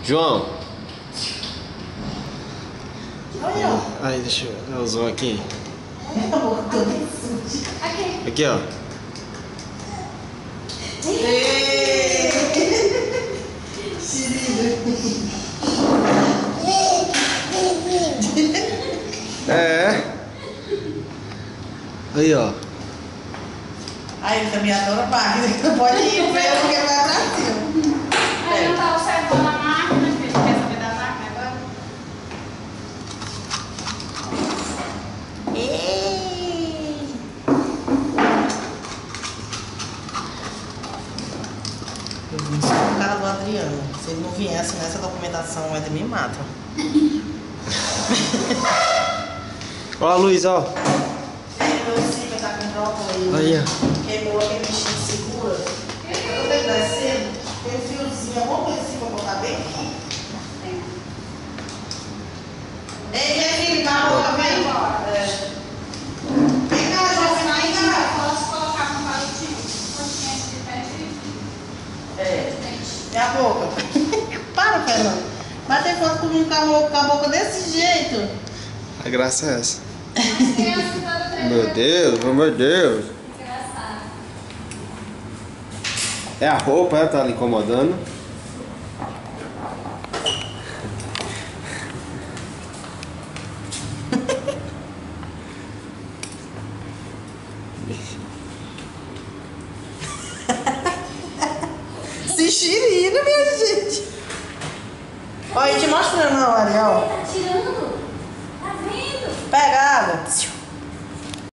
João. Olha, ó. Aí, deixa eu ver o zoom aqui. Aqui. Aqui, ó. É. Aí, ó. Aí ele também adora barriga. Não pode ir ver porque vai pra cima. Aí não tá observando a máquina, filho. Quer saber da máquina agora? Ei. Eu vim só com o cara do Adriano. Se ele não viesse nessa documentação, ele me mata. Ó a luz, ó. Meu Zica tá com brócolis. Aí, ó. Queimou aquele bichinho de segura. Quando ele descer, tem um fiozinho, alguma coisa assim pra botar bem aqui. Ei, filho, tá bom, vem embora. Vem cá, João, vem cá. Posso colocar no palitinho? Continha de pé de É a boca. Para, Fernando. Bater foto comigo com a boca desse jeito. A graça é essa. As crianças todas treinando. Meu Deus. Engraçado. É a roupa, ela tá lhe incomodando. Se xirina, minha gente. Olha, te mostrando na hora, ó. Tá tirando? Tá vendo? Pega a água.